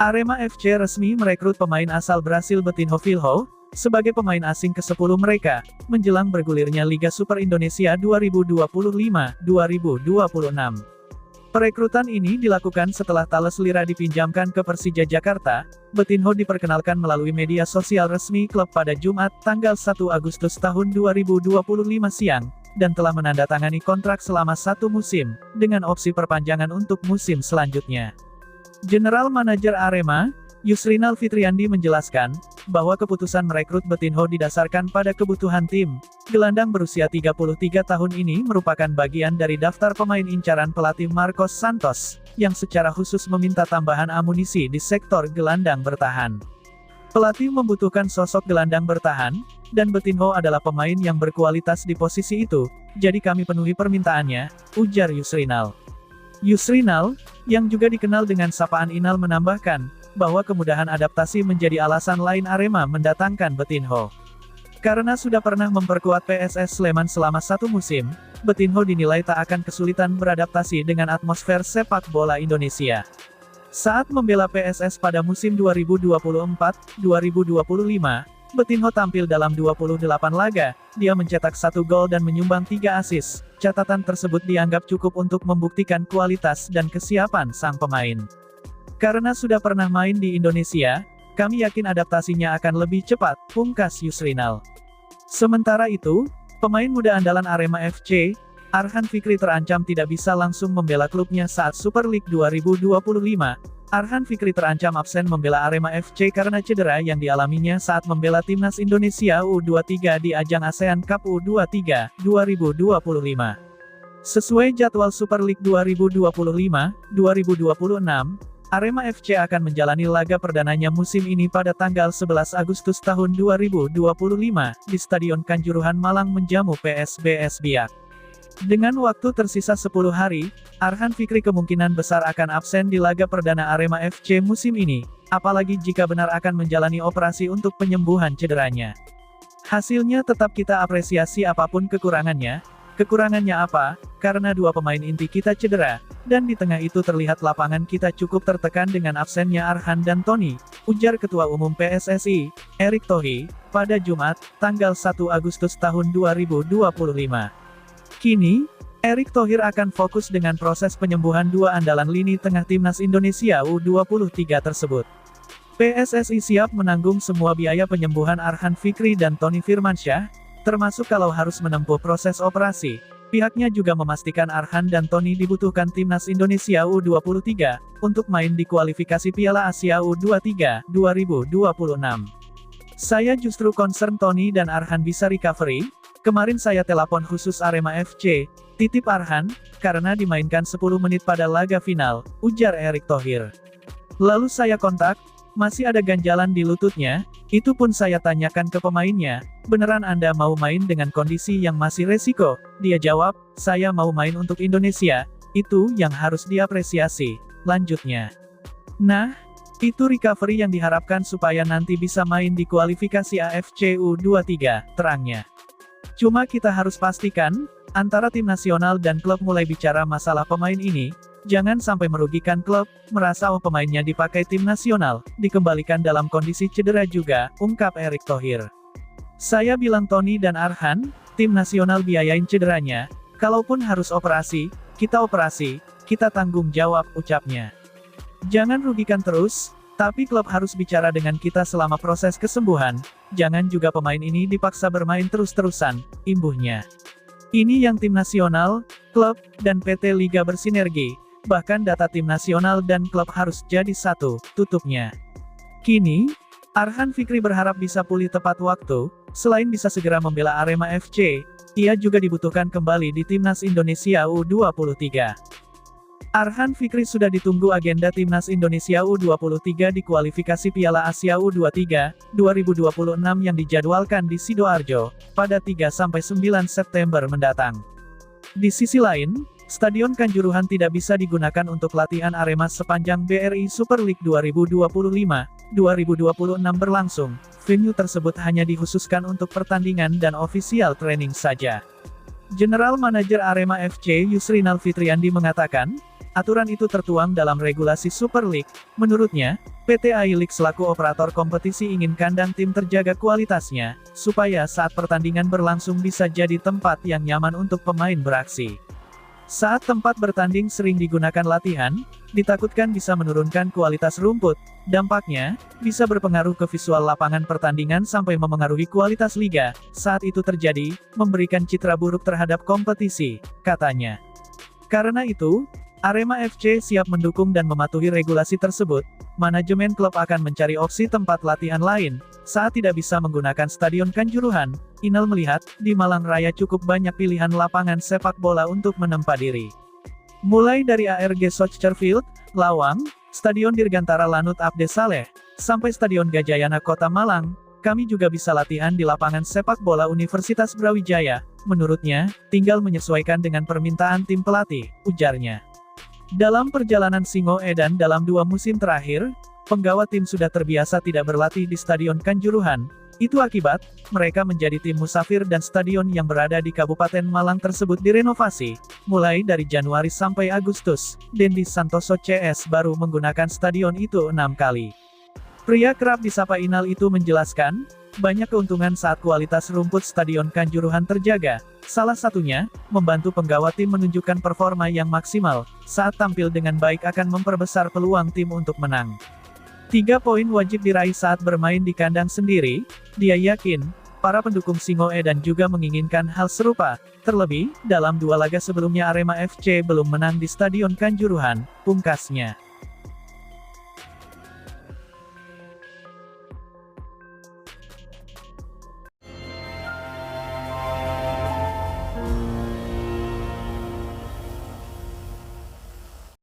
Arema FC resmi merekrut pemain asal Brasil Betinho Filho, sebagai pemain asing ke-10 mereka, menjelang bergulirnya Liga Super Indonesia 2025-2026. Perekrutan ini dilakukan setelah Thales Lira dipinjamkan ke Persija Jakarta. Betinho diperkenalkan melalui media sosial resmi klub pada Jumat, tanggal 1 Agustus tahun 2025 siang, dan telah menandatangani kontrak selama 1 musim, dengan opsi perpanjangan untuk musim selanjutnya. General Manager Arema, Yusrinal Fitriandi menjelaskan, bahwa keputusan merekrut Betinho didasarkan pada kebutuhan tim. Gelandang berusia 33 tahun ini merupakan bagian dari daftar pemain incaran pelatih Marcos Santos, yang secara khusus meminta tambahan amunisi di sektor gelandang bertahan. Pelatih membutuhkan sosok gelandang bertahan, dan Betinho adalah pemain yang berkualitas di posisi itu, jadi kami penuhi permintaannya, ujar Yusrinal. Yusrinal, yang juga dikenal dengan sapaan Inal menambahkan, bahwa kemudahan adaptasi menjadi alasan lain Arema mendatangkan Betinho. Karena sudah pernah memperkuat PSS Sleman selama 1 musim, Betinho dinilai tak akan kesulitan beradaptasi dengan atmosfer sepak bola Indonesia. Saat membela PSS pada musim 2024-2025, Betinho tampil dalam 28 laga, dia mencetak 1 gol dan menyumbang 3 assist. Catatan tersebut dianggap cukup untuk membuktikan kualitas dan kesiapan sang pemain. Karena sudah pernah main di Indonesia, kami yakin adaptasinya akan lebih cepat, pungkas Yusrinal. Sementara itu, pemain muda andalan Arema FC, Arhan Fikri terancam tidak bisa langsung membela klubnya saat Super League 2025. Arhan Fikri terancam absen membela Arema FC karena cedera yang dialaminya saat membela timnas Indonesia U23 di ajang ASEAN Cup U23 2025. Sesuai jadwal Super League 2025-2026, Arema FC akan menjalani laga perdananya musim ini pada tanggal 11 Agustus tahun 2025 di Stadion Kanjuruhan Malang menjamu PSBS Biak. Dengan waktu tersisa 10 hari, Arhan Fikri kemungkinan besar akan absen di laga perdana Arema FC musim ini, apalagi jika benar akan menjalani operasi untuk penyembuhan cederanya. Hasilnya tetap kita apresiasi apapun kekurangannya. Kekurangannya apa? Karena 2 pemain inti kita cedera, dan di tengah itu terlihat lapangan kita cukup tertekan dengan absennya Arhan dan Tony, ujar Ketua Umum PSSI, Erick Thohir, pada Jumat, tanggal 1 Agustus tahun 2025. Kini, Erick Thohir akan fokus dengan proses penyembuhan 2 andalan lini tengah timnas Indonesia U23 tersebut. PSSI siap menanggung semua biaya penyembuhan Arhan Fikri dan Tony Firmansyah, termasuk kalau harus menempuh proses operasi. Pihaknya juga memastikan Arhan dan Tony dibutuhkan timnas Indonesia U23 untuk main di kualifikasi Piala Asia U23 2026. Saya justru concern Tony dan Arhan bisa recovery. Kemarin saya telepon khusus Arema FC, titip Arhan, karena dimainkan 10 menit pada laga final, ujar Erick Thohir. Lalu saya kontak, masih ada ganjalan di lututnya, itu pun saya tanyakan ke pemainnya, beneran Anda mau main dengan kondisi yang masih resiko? Dia jawab, saya mau main untuk Indonesia, itu yang harus diapresiasi, lanjutnya. Nah, itu recovery yang diharapkan supaya nanti bisa main di kualifikasi AFC U23, terangnya. Cuma kita harus pastikan, antara tim nasional dan klub mulai bicara masalah pemain ini, jangan sampai merugikan klub, merasa pemainnya dipakai tim nasional, dikembalikan dalam kondisi cedera juga, ungkap Erick Thohir. Saya bilang Tony dan Arhan, tim nasional biayain cederanya, kalaupun harus operasi, kita tanggung jawab, ucapnya. Jangan rugikan terus, tapi klub harus bicara dengan kita selama proses kesembuhan, jangan juga pemain ini dipaksa bermain terus-terusan, imbuhnya. Ini yang tim nasional, klub, dan PT Liga bersinergi, bahkan data tim nasional dan klub harus jadi satu, tutupnya. Kini, Arhan Fikri berharap bisa pulih tepat waktu, selain bisa segera membela Arema FC, ia juga dibutuhkan kembali di timnas Indonesia U23. Arhan Fikri sudah ditunggu agenda timnas Indonesia U23 di kualifikasi Piala Asia U23 2026 yang dijadwalkan di Sidoarjo pada 3-9 September mendatang. Di sisi lain, Stadion Kanjuruhan tidak bisa digunakan untuk latihan Arema sepanjang BRI Super League 2025-2026 berlangsung. Venue tersebut hanya dikhususkan untuk pertandingan dan official training saja. General Manager Arema FC Yusrinal Fitriandi mengatakan, Aturan itu tertuang dalam regulasi Super League. Menurutnya, PT AI League selaku operator kompetisi ingin kandang tim terjaga kualitasnya, supaya saat pertandingan berlangsung bisa jadi tempat yang nyaman untuk pemain beraksi. Saat tempat bertanding sering digunakan latihan, ditakutkan bisa menurunkan kualitas rumput. Dampaknya, bisa berpengaruh ke visual lapangan pertandingan sampai memengaruhi kualitas liga. Saat itu terjadi, memberikan citra buruk terhadap kompetisi, katanya. Karena itu, Arema FC siap mendukung dan mematuhi regulasi tersebut. Manajemen klub akan mencari opsi tempat latihan lain. Saat tidak bisa menggunakan Stadion Kanjuruhan, Inal melihat, di Malang Raya cukup banyak pilihan lapangan sepak bola untuk menempa diri. Mulai dari ARG Soccerfield, Lawang, Stadion Dirgantara Lanut Abde Saleh, sampai Stadion Gajayana Kota Malang, kami juga bisa latihan di lapangan sepak bola Universitas Brawijaya. Menurutnya, tinggal menyesuaikan dengan permintaan tim pelatih, ujarnya. Dalam perjalanan Singo Edan dalam 2 musim terakhir, penggawa tim sudah terbiasa tidak berlatih di Stadion Kanjuruhan. Itu akibat, mereka menjadi tim musafir dan stadion yang berada di Kabupaten Malang tersebut direnovasi. Mulai dari Januari sampai Agustus, Dendi Santoso CS baru menggunakan stadion itu 6 kali. Pria kerap disapa Inal itu menjelaskan, banyak keuntungan saat kualitas rumput Stadion Kanjuruhan terjaga. Salah satunya, membantu penggawa tim menunjukkan performa yang maksimal. Saat tampil dengan baik akan memperbesar peluang tim untuk menang. 3 poin wajib diraih saat bermain di kandang sendiri. Dia yakin, para pendukung Singo Edan juga menginginkan hal serupa. Terlebih, dalam 2 laga sebelumnya Arema FC belum menang di Stadion Kanjuruhan, pungkasnya.